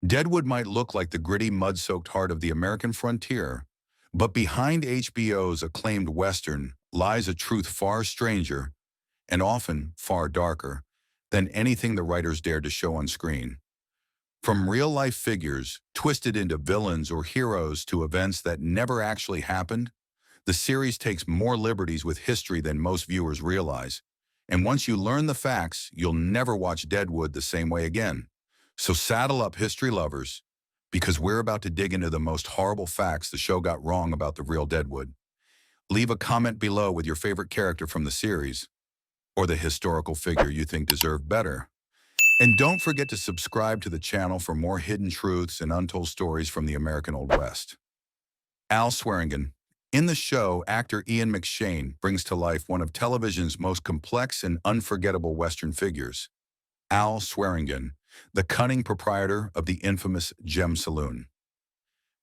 Deadwood might look like the gritty, mud-soaked heart of the American frontier, but behind HBO's acclaimed Western lies a truth far stranger and often far darker than anything the writers dared to show on screen. From real-life figures twisted into villains or heroes to events that never actually happened, the series takes more liberties with history than most viewers realize. And once you learn the facts, you'll never watch Deadwood the same way again. So saddle up, history lovers, because we're about to dig into the most horrible facts the show got wrong about the real Deadwood. Leave a comment below with your favorite character from the series, or the historical figure you think deserved better. And don't forget to subscribe to the channel for more hidden truths and untold stories from the American Old West. Al Swearingen. In the show, actor Ian McShane brings to life one of television's most complex and unforgettable Western figures, Al Swearingen, the cunning proprietor of the infamous Gem Saloon.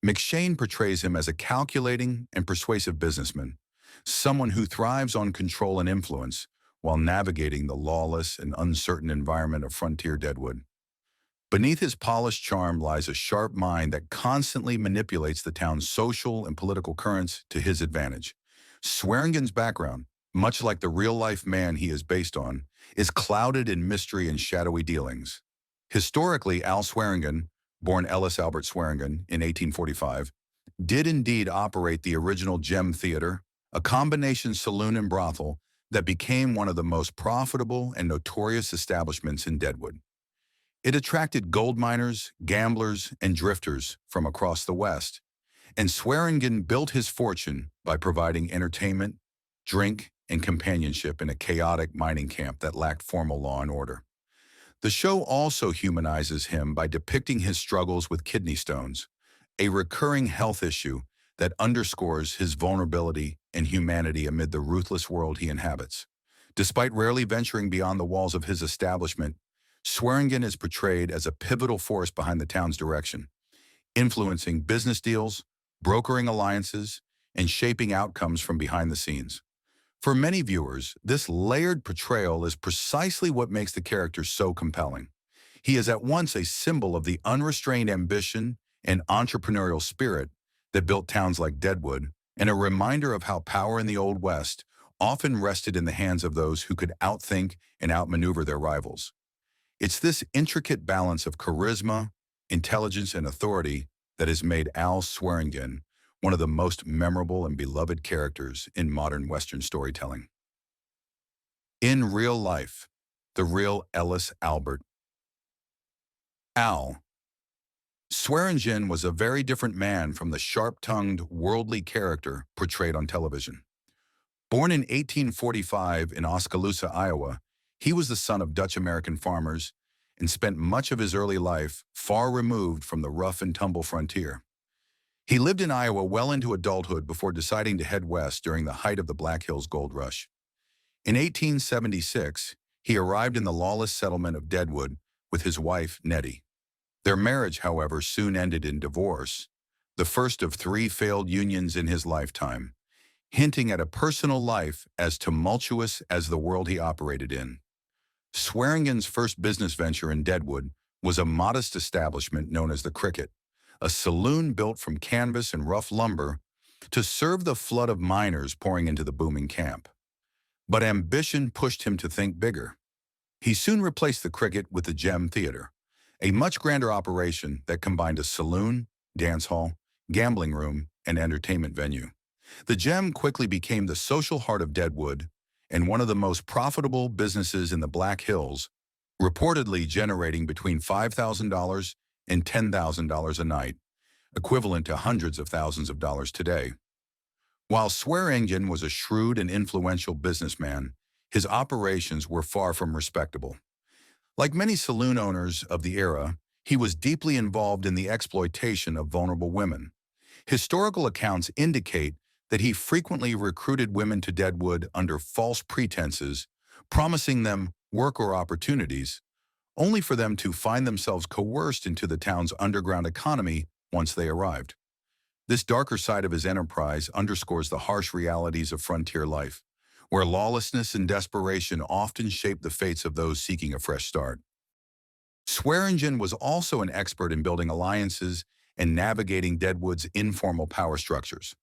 McShane portrays him as a calculating and persuasive businessman, someone who thrives on control and influence while navigating the lawless and uncertain environment of frontier Deadwood. Beneath his polished charm lies a sharp mind that constantly manipulates the town's social and political currents to his advantage. Swearingen's background, much like the real-life man he is based on, is clouded in mystery and shadowy dealings. Historically, Al Swearingen, born Ellis Albert Swearingen in 1845, did indeed operate the original Gem Theater, a combination saloon and brothel that became one of the most profitable and notorious establishments in Deadwood. It attracted gold miners, gamblers, and drifters from across the West, and Swearingen built his fortune by providing entertainment, drink, and companionship in a chaotic mining camp that lacked formal law and order. The show also humanizes him by depicting his struggles with kidney stones, a recurring health issue that underscores his vulnerability and humanity amid the ruthless world he inhabits. Despite rarely venturing beyond the walls of his establishment, Swearingen is portrayed as a pivotal force behind the town's direction, influencing business deals, brokering alliances, and shaping outcomes from behind the scenes. For many viewers, this layered portrayal is precisely what makes the character so compelling. He is at once a symbol of the unrestrained ambition and entrepreneurial spirit that built towns like Deadwood, and a reminder of how power in the Old West often rested in the hands of those who could outthink and outmaneuver their rivals. It's this intricate balance of charisma, intelligence, and authority that has made Al Swearingen one of the most memorable and beloved characters in modern Western storytelling. In real life, the real Ellis Albert. Al Swearingen was a very different man from the sharp-tongued, worldly character portrayed on television. Born in 1845 in Oskaloosa, Iowa, he was the son of Dutch-American farmers and spent much of his early life far removed from the rough-and-tumble frontier. He lived in Iowa well into adulthood before deciding to head west during the height of the Black Hills Gold Rush. In 1876, he arrived in the lawless settlement of Deadwood with his wife, Nettie. Their marriage, however, soon ended in divorce, the first of 3 failed unions in his lifetime, hinting at a personal life as tumultuous as the world he operated in. Swearingen's first business venture in Deadwood was a modest establishment known as the Cricket, a saloon built from canvas and rough lumber to serve the flood of miners pouring into the booming camp. But ambition pushed him to think bigger. He soon replaced the Cricket with the Gem Theater, a much grander operation that combined a saloon, dance hall, gambling room, and entertainment venue. The Gem quickly became the social heart of Deadwood and one of the most profitable businesses in the Black Hills, reportedly generating between $5,000 and $10,000 a night, equivalent to hundreds of thousands of dollars today. While Swearingen was a shrewd and influential businessman, his operations were far from respectable. Like many saloon owners of the era, he was deeply involved in the exploitation of vulnerable women. Historical accounts indicate that he frequently recruited women to Deadwood under false pretenses, promising them work or opportunities, only for them to find themselves coerced into the town's underground economy once they arrived. This darker side of his enterprise underscores the harsh realities of frontier life, where lawlessness and desperation often shape the fates of those seeking a fresh start. Swearingen was also an expert in building alliances and navigating Deadwood's informal power structures.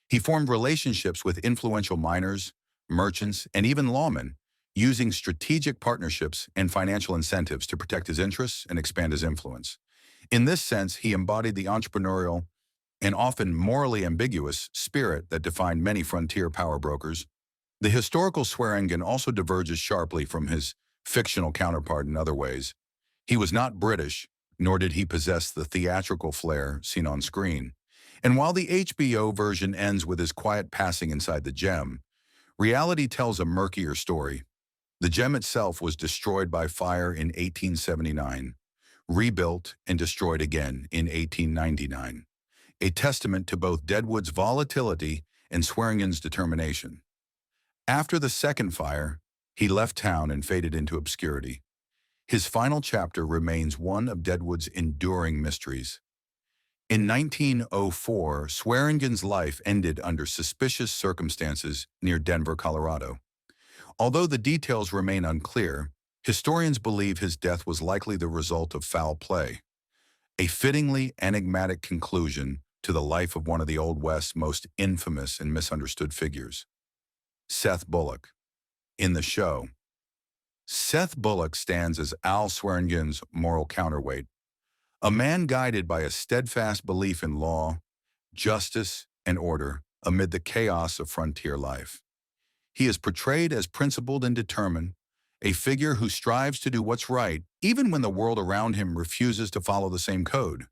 He formed relationships with influential miners, merchants, and even lawmen, using strategic partnerships and financial incentives to protect his interests and expand his influence. In this sense, he embodied the entrepreneurial and often morally ambiguous spirit that defined many frontier power brokers. The historical Swearingen also diverges sharply from his fictional counterpart in other ways. He was not British, nor did he possess the theatrical flair seen on screen. And while the HBO version ends with his quiet passing inside the gem, reality tells a murkier story. The gem itself was destroyed by fire in 1879, rebuilt and destroyed again in 1899, a testament to both Deadwood's volatility and Swearingen's determination. After the second fire, he left town and faded into obscurity. His final chapter remains one of Deadwood's enduring mysteries. In 1904, Swearingen's life ended under suspicious circumstances near Denver, Colorado. Although the details remain unclear, historians believe his death was likely the result of foul play, a fittingly enigmatic conclusion to the life of one of the Old West's most infamous and misunderstood figures. Seth Bullock. In the show, Seth Bullock stands as Al Swearingen's moral counterweight, a man guided by a steadfast belief in law, justice, and order amid the chaos of frontier life. He is portrayed as principled and determined, a figure who strives to do what's right even when the world around him refuses to follow the same code.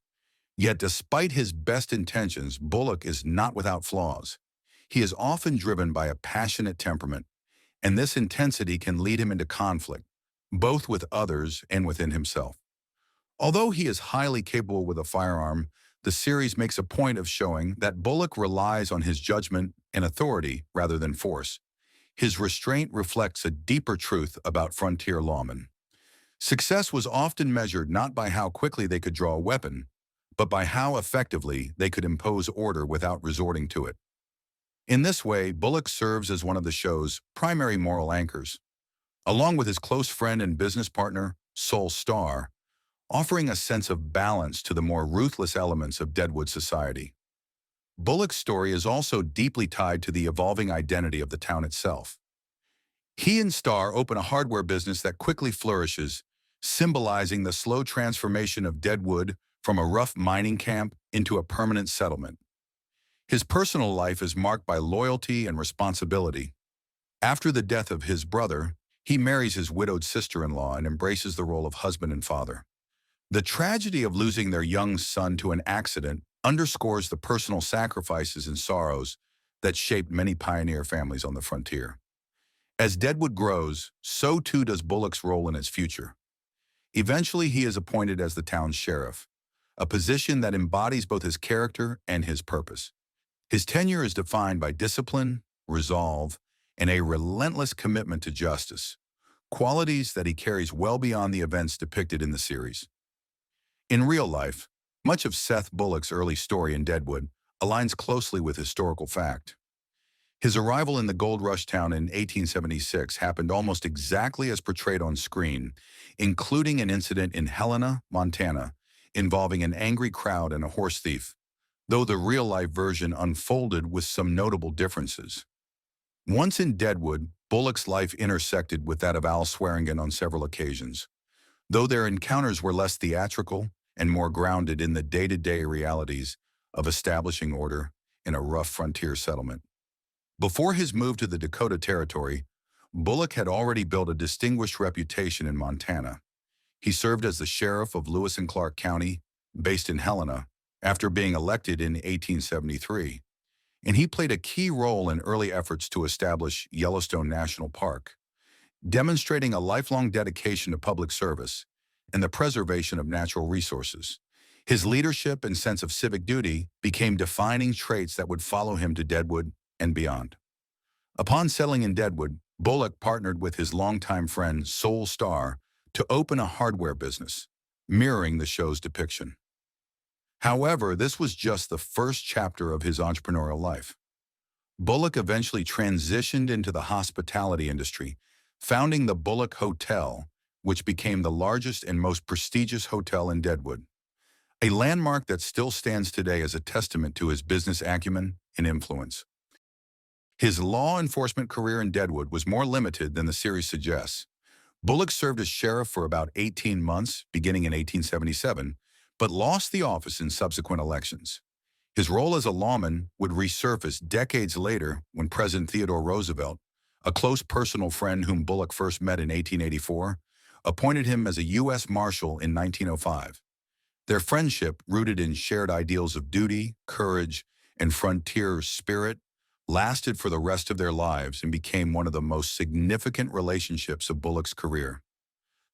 Yet despite his best intentions, Bullock is not without flaws. He is often driven by a passionate temperament, and this intensity can lead him into conflict, both with others and within himself. Although he is highly capable with a firearm, the series makes a point of showing that Bullock relies on his judgment and authority rather than force. His restraint reflects a deeper truth about frontier lawmen. Success was often measured not by how quickly they could draw a weapon, but by how effectively they could impose order without resorting to it. In this way, Bullock serves as one of the show's primary moral anchors, along with his close friend and business partner, Sol Starr, offering a sense of balance to the more ruthless elements of Deadwood society. Bullock's story is also deeply tied to the evolving identity of the town itself. He and Starr open a hardware business that quickly flourishes, symbolizing the slow transformation of Deadwood from a rough mining camp into a permanent settlement. His personal life is marked by loyalty and responsibility. After the death of his brother, he marries his widowed sister-in-law and embraces the role of husband and father. The tragedy of losing their young son to an accident underscores the personal sacrifices and sorrows that shaped many pioneer families on the frontier. As Deadwood grows, so too does Bullock's role in its future. Eventually, he is appointed as the town's sheriff, a position that embodies both his character and his purpose. His tenure is defined by discipline, resolve, and a relentless commitment to justice, qualities that he carries well beyond the events depicted in the series. In real life, much of Seth Bullock's early story in Deadwood aligns closely with historical fact. His arrival in the gold rush town in 1876 happened almost exactly as portrayed on screen, including an incident in Helena, Montana, involving an angry crowd and a horse thief, though the real-life version unfolded with some notable differences. Once in Deadwood, Bullock's life intersected with that of Al Swearingen on several occasions, though their encounters were less theatrical and more grounded in the day-to-day realities of establishing order in a rough frontier settlement. Before his move to the Dakota Territory, Bullock had already built a distinguished reputation in Montana. He served as the sheriff of Lewis and Clark County, based in Helena, after being elected in 1873, and he played a key role in early efforts to establish Yellowstone National Park, demonstrating a lifelong dedication to public service and the preservation of natural resources. His leadership and sense of civic duty became defining traits that would follow him to Deadwood and beyond. Upon settling in Deadwood, Bullock partnered with his longtime friend Sol Starr to open a hardware business, mirroring the show's depiction. However, this was just the first chapter of his entrepreneurial life. Bullock eventually transitioned into the hospitality industry, founding the Bullock Hotel which became the largest and most prestigious hotel in Deadwood, a landmark that still stands today as a testament to his business acumen and influence. His law enforcement career in Deadwood was more limited than the series suggests. Bullock served as sheriff for about 18 months, beginning in 1877, but lost the office in subsequent elections. His role as a lawman would resurface decades later when President Theodore Roosevelt, a close personal friend whom Bullock first met in 1884, appointed him as a U.S. Marshal in 1905. Their friendship, rooted in shared ideals of duty, courage, and frontier spirit, lasted for the rest of their lives and became one of the most significant relationships of Bullock's career.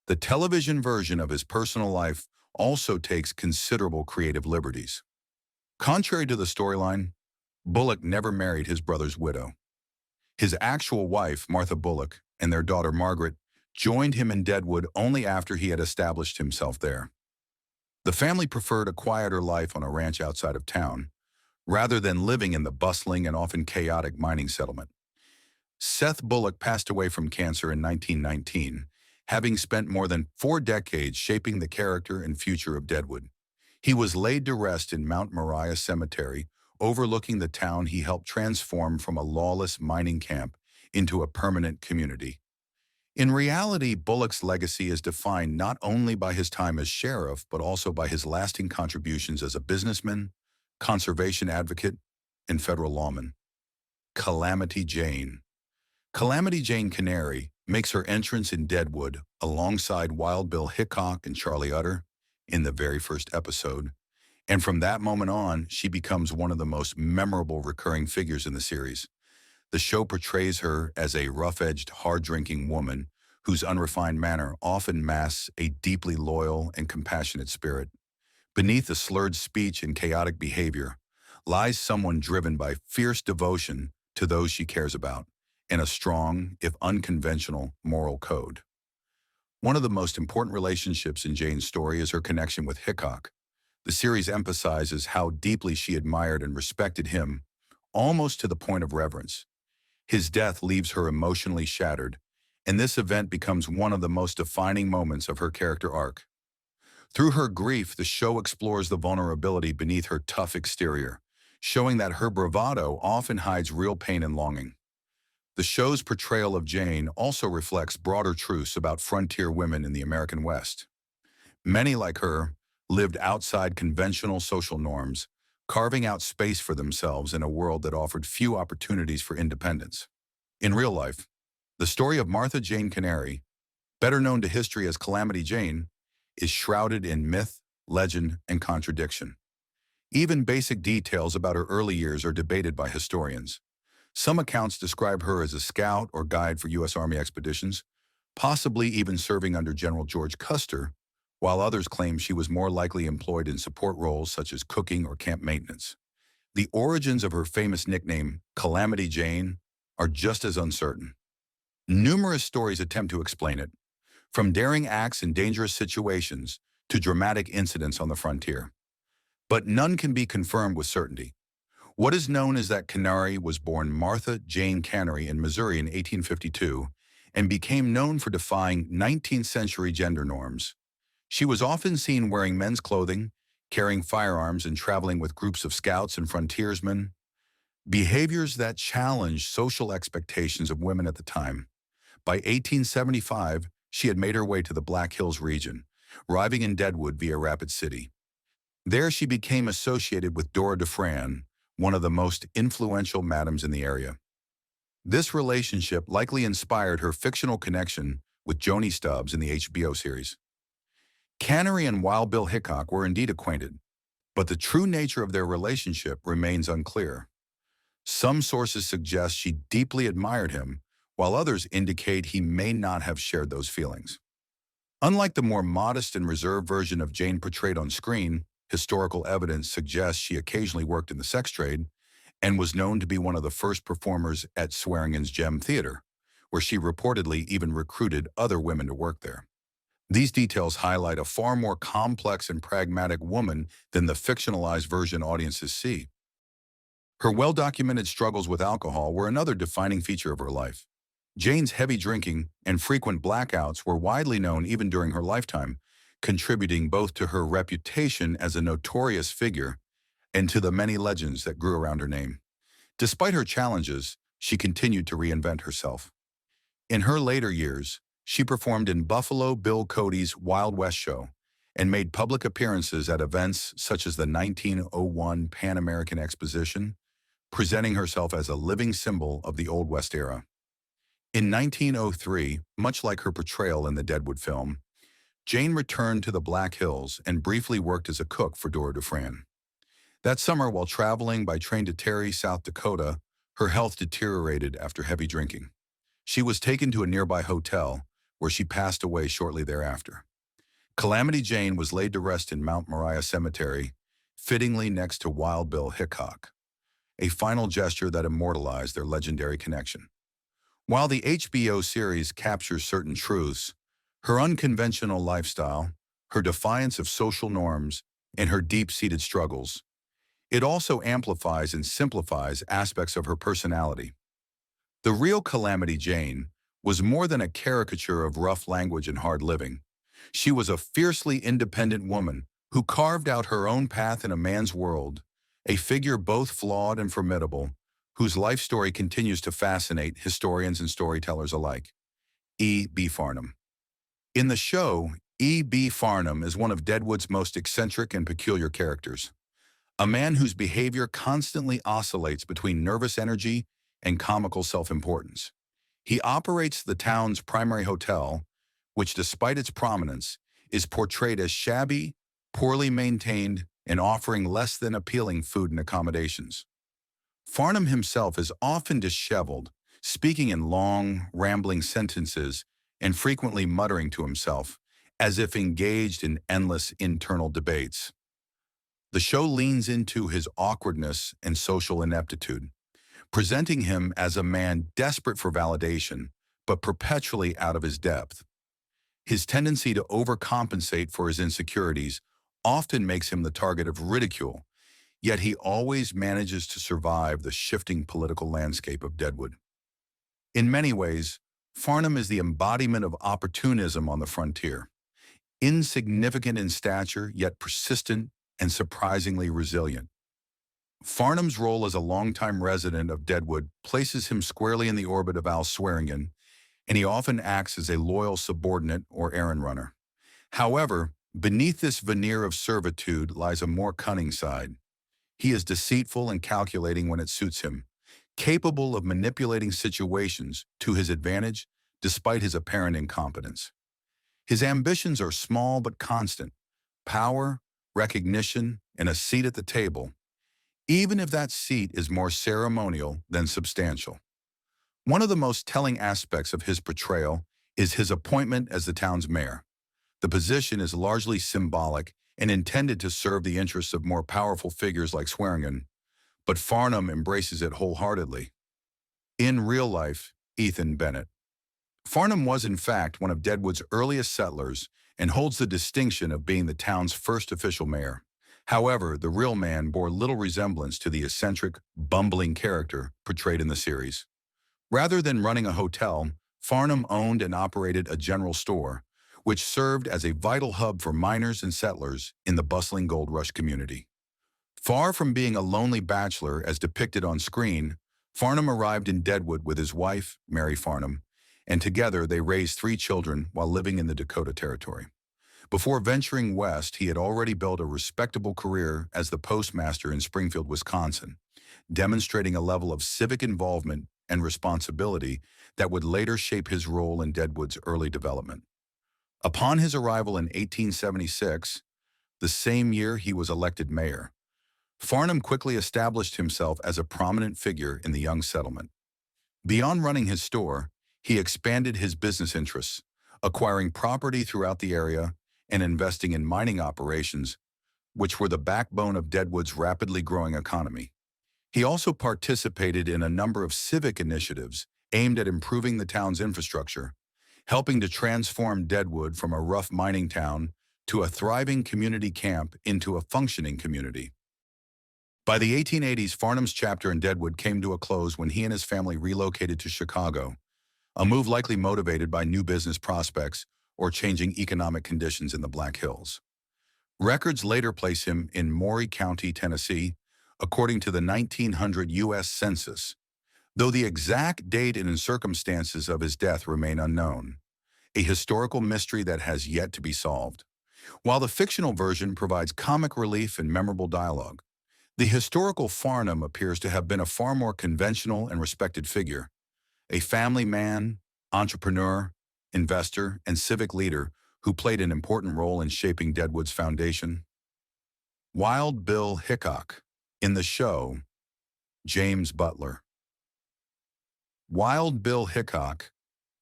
The television version of his personal life also takes considerable creative liberties. Contrary to the storyline, Bullock never married his brother's widow. His actual wife, Martha Bullock, and their daughter Margaret joined him in Deadwood only after he had established himself there. The family preferred a quieter life on a ranch outside of town, rather than living in the bustling and often chaotic mining settlement. Seth Bullock passed away from cancer in 1919, having spent more than 4 decades shaping the character and future of Deadwood. He was laid to rest in Mount Moriah Cemetery, overlooking the town he helped transform from a lawless mining camp into a permanent community. In reality, Bullock's legacy is defined not only by his time as sheriff, but also by his lasting contributions as a businessman, conservation advocate, and federal lawman. Calamity Jane. Calamity Jane Canary makes her entrance in Deadwood alongside Wild Bill Hickok and Charlie Utter in the very first episode, and from that moment on, she becomes one of the most memorable recurring figures in the series. The show portrays her as a rough-edged, hard-drinking woman whose unrefined manner often masks a deeply loyal and compassionate spirit. Beneath the slurred speech and chaotic behavior lies someone driven by fierce devotion to those she cares about and a strong, if unconventional, moral code. One of the most important relationships in Jane's story is her connection with Hickok. The series emphasizes how deeply she admired and respected him, almost to the point of reverence. His death leaves her emotionally shattered, and this event becomes one of the most defining moments of her character arc. Through her grief, the show explores the vulnerability beneath her tough exterior, showing that her bravado often hides real pain and longing. The show's portrayal of Jane also reflects broader truths about frontier women in the American West. Many, like her, lived outside conventional social norms, carving out space for themselves in a world that offered few opportunities for independence. In real life, the story of Martha Jane Canary, better known to history as Calamity Jane, is shrouded in myth, legend, and contradiction. Even basic details about her early years are debated by historians. Some accounts describe her as a scout or guide for U.S. Army expeditions, possibly even serving under General George Custer, while others claim she was more likely employed in support roles such as cooking or camp maintenance. The origins of her famous nickname, Calamity Jane, are just as uncertain. Numerous stories attempt to explain it, from daring acts in dangerous situations to dramatic incidents on the frontier. But none can be confirmed with certainty. What is known is that Canary was born Martha Jane Canary in Missouri in 1852 and became known for defying 19th century gender norms. She was often seen wearing men's clothing, carrying firearms, and traveling with groups of scouts and frontiersmen, behaviors that challenged social expectations of women at the time. By 1875, she had made her way to the Black Hills region, arriving in Deadwood via Rapid City. There she became associated with Dora DeFran, one of the most influential madams in the area. This relationship likely inspired her fictional connection with Joni Stubbs in the HBO series. Canary and Wild Bill Hickok were indeed acquainted, but the true nature of their relationship remains unclear. Some sources suggest she deeply admired him, while others indicate he may not have shared those feelings. Unlike the more modest and reserved version of Jane portrayed on screen, historical evidence suggests she occasionally worked in the sex trade and was known to be one of the first performers at Swearingen's Gem Theater, where she reportedly even recruited other women to work there. These details highlight a far more complex and pragmatic woman than the fictionalized version audiences see. Her well-documented struggles with alcohol were another defining feature of her life. Jane's heavy drinking and frequent blackouts were widely known even during her lifetime, contributing both to her reputation as a notorious figure and to the many legends that grew around her name. Despite her challenges, she continued to reinvent herself. In her later years, she performed in Buffalo Bill Cody's Wild West show and made public appearances at events such as the 1901 Pan American Exposition, presenting herself as a living symbol of the Old West era. In 1903, much like her portrayal in the Deadwood film, Jane returned to the Black Hills and briefly worked as a cook for Dora Dufran. That summer, while traveling by train to Terry, South Dakota, her health deteriorated after heavy drinking. She was taken to a nearby hotel, where she passed away shortly thereafter. Calamity Jane was laid to rest in Mount Moriah Cemetery, fittingly next to Wild Bill Hickok, a final gesture that immortalized their legendary connection. While the HBO series captures certain truths, her unconventional lifestyle, her defiance of social norms, and her deep-seated struggles, it also amplifies and simplifies aspects of her personality. The real Calamity Jane was more than a caricature of rough language and hard living. She was a fiercely independent woman who carved out her own path in a man's world, a figure both flawed and formidable, whose life story continues to fascinate historians and storytellers alike. E. B. Farnum. In the show, E. B. Farnum is one of Deadwood's most eccentric and peculiar characters, a man whose behavior constantly oscillates between nervous energy and comical self-importance. He operates the town's primary hotel, which, despite its prominence, is portrayed as shabby, poorly maintained, and offering less than appealing food and accommodations. Farnum himself is often disheveled, speaking in long, rambling sentences and frequently muttering to himself, as if engaged in endless internal debates. The show leans into his awkwardness and social ineptitude, presenting him as a man desperate for validation, but perpetually out of his depth. His tendency to overcompensate for his insecurities often makes him the target of ridicule, yet he always manages to survive the shifting political landscape of Deadwood. In many ways, Farnum is the embodiment of opportunism on the frontier, insignificant in stature, yet persistent and surprisingly resilient. Farnum's role as a longtime resident of Deadwood places him squarely in the orbit of Al Swearingen, and he often acts as a loyal subordinate or errand runner. However, beneath this veneer of servitude lies a more cunning side. He is deceitful and calculating when it suits him, capable of manipulating situations to his advantage despite his apparent incompetence. His ambitions are small but constant: power, recognition, and a seat at the table, even if that seat is more ceremonial than substantial. One of the most telling aspects of his portrayal is his appointment as the town's mayor. The position is largely symbolic and intended to serve the interests of more powerful figures like Swearingen, but Farnum embraces it wholeheartedly. In real life, Ethan Bennett. Farnum was in fact one of Deadwood's earliest settlers and holds the distinction of being the town's first official mayor. However, the real man bore little resemblance to the eccentric, bumbling character portrayed in the series. Rather than running a hotel, Farnum owned and operated a general store, which served as a vital hub for miners and settlers in the bustling Gold Rush community. Far from being a lonely bachelor as depicted on screen, Farnum arrived in Deadwood with his wife, Mary Farnum, and together they raised 3 children while living in the Dakota Territory. Before venturing west, he had already built a respectable career as the postmaster in Springfield, Wisconsin, demonstrating a level of civic involvement and responsibility that would later shape his role in Deadwood's early development. Upon his arrival in 1876, the same year he was elected mayor, Farnum quickly established himself as a prominent figure in the young settlement. Beyond running his store, he expanded his business interests, acquiring property throughout the area and investing in mining operations, which were the backbone of Deadwood's rapidly growing economy. He also participated in a number of civic initiatives aimed at improving the town's infrastructure, helping to transform Deadwood from a rough mining town to a thriving community camp into a functioning community. By the 1880s, Farnum's chapter in Deadwood came to a close when he and his family relocated to Chicago, a move likely motivated by new business prospects or changing economic conditions in the Black Hills. Records later place him in Maury County, Tennessee, according to the 1900 U.S. Census, though the exact date and circumstances of his death remain unknown, a historical mystery that has yet to be solved. While the fictional version provides comic relief and memorable dialogue, the historical Farnham appears to have been a far more conventional and respected figure, a family man, entrepreneur, investor, and civic leader who played an important role in shaping Deadwood's foundation. Wild Bill Hickok. In the show, James Butler. Wild Bill Hickok,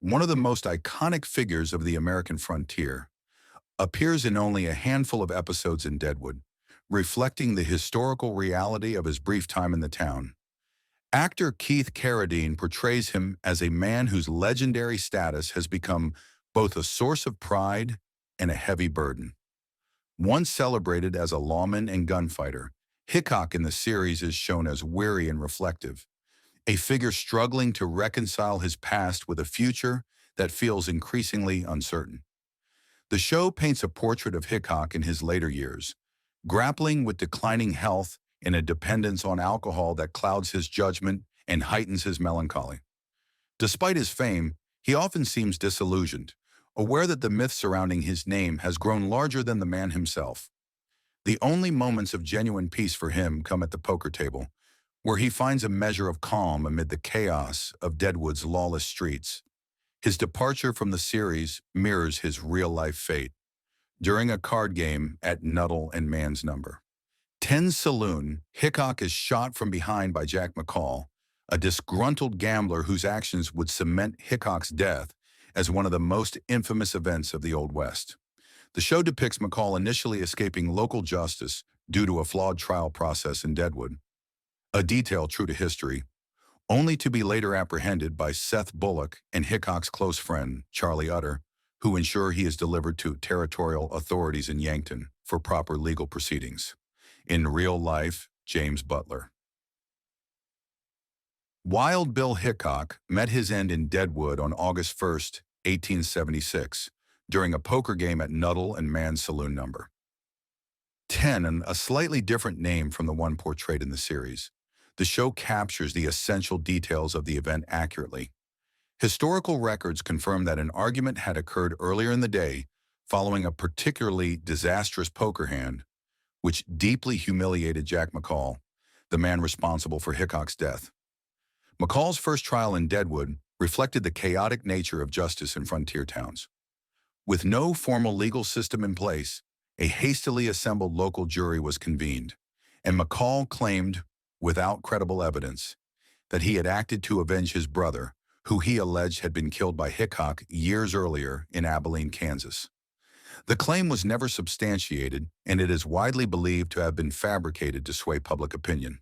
one of the most iconic figures of the American frontier, appears in only a handful of episodes in Deadwood, reflecting the historical reality of his brief time in the town. Actor Keith Carradine portrays him as a man whose legendary status has become both a source of pride and a heavy burden. Once celebrated as a lawman and gunfighter, Hickok in the series is shown as weary and reflective, a figure struggling to reconcile his past with a future that feels increasingly uncertain. The show paints a portrait of Hickok in his later years, grappling with declining health and a dependence on alcohol that clouds his judgment and heightens his melancholy. Despite his fame, he often seems disillusioned, aware that the myth surrounding his name has grown larger than the man himself. The only moments of genuine peace for him come at the poker table, where he finds a measure of calm amid the chaos of Deadwood's lawless streets. His departure from the series mirrors his real-life fate. During a card game at Nuttall and Mann's number 10 Saloon, Hickok is shot from behind by Jack McCall, a disgruntled gambler whose actions would cement Hickok's death as one of the most infamous events of the Old West. The show depicts McCall initially escaping local justice due to a flawed trial process in Deadwood, a detail true to history, only to be later apprehended by Seth Bullock and Hickok's close friend, Charlie Utter, who ensure he is delivered to territorial authorities in Yankton for proper legal proceedings. In real life, James Butler. Wild Bill Hickok met his end in Deadwood on August 1, 1876, during a poker game at Nuttall and Mann's Saloon number 10, and a slightly different name from the one portrayed in the series. The show captures the essential details of the event accurately. Historical records confirm that an argument had occurred earlier in the day following a particularly disastrous poker hand, which deeply humiliated Jack McCall, the man responsible for Hickok's death. McCall's first trial in Deadwood reflected the chaotic nature of justice in frontier towns. With no formal legal system in place, a hastily assembled local jury was convened, and McCall claimed, without credible evidence, that he had acted to avenge his brother, who he alleged had been killed by Hickok years earlier in Abilene, Kansas. The claim was never substantiated, and it is widely believed to have been fabricated to sway public opinion.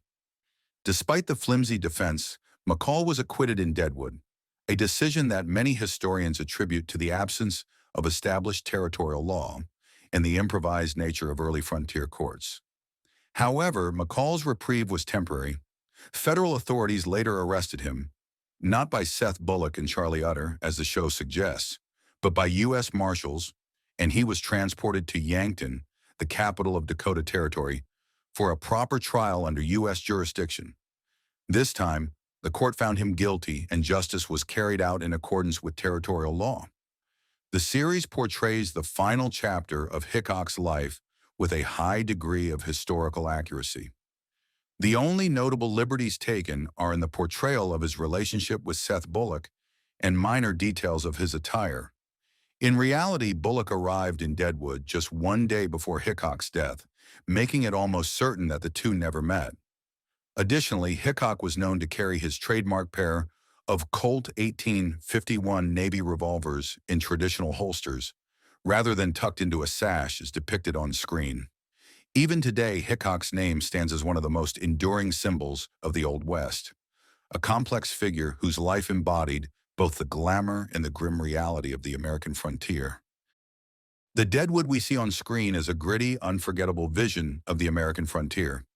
Despite the flimsy defense, McCall was acquitted in Deadwood, a decision that many historians attribute to the absence of established territorial law and the improvised nature of early frontier courts. However, McCall's reprieve was temporary. Federal authorities later arrested him, not by Seth Bullock and Charlie Utter, as the show suggests, but by U.S. Marshals, and he was transported to Yankton, the capital of Dakota Territory, for a proper trial under U.S. jurisdiction. This time, the court found him guilty and justice was carried out in accordance with territorial law. The series portrays the final chapter of Hickok's life with a high degree of historical accuracy. The only notable liberties taken are in the portrayal of his relationship with Seth Bullock and minor details of his attire. In reality, Bullock arrived in Deadwood just one day before Hickok's death, making it almost certain that the two never met. Additionally, Hickok was known to carry his trademark pair of Colt 1851 Navy revolvers in traditional holsters, rather than tucked into a sash as depicted on screen. Even today, Hickok's name stands as one of the most enduring symbols of the Old West, a complex figure whose life embodied both the glamour and the grim reality of the American frontier. The Deadwood we see on screen is a gritty, unforgettable vision of the American frontier.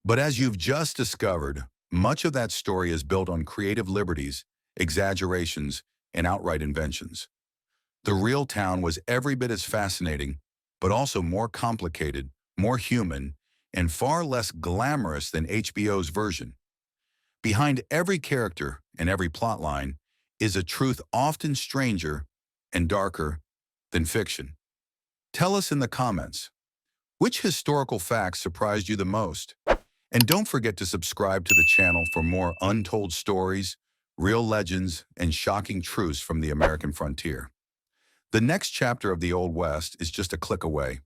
But as you've just discovered, much of that story is built on creative liberties, exaggerations, and outright inventions. The real town was every bit as fascinating, but also more complicated, more human, and far less glamorous than HBO's version. Behind every character and every plotline is a truth often stranger and darker than fiction. Tell us in the comments, which historical facts surprised you the most? And don't forget to subscribe to the channel for more untold stories, real legends, and shocking truths from the American frontier. The next chapter of the Old West is just a click away.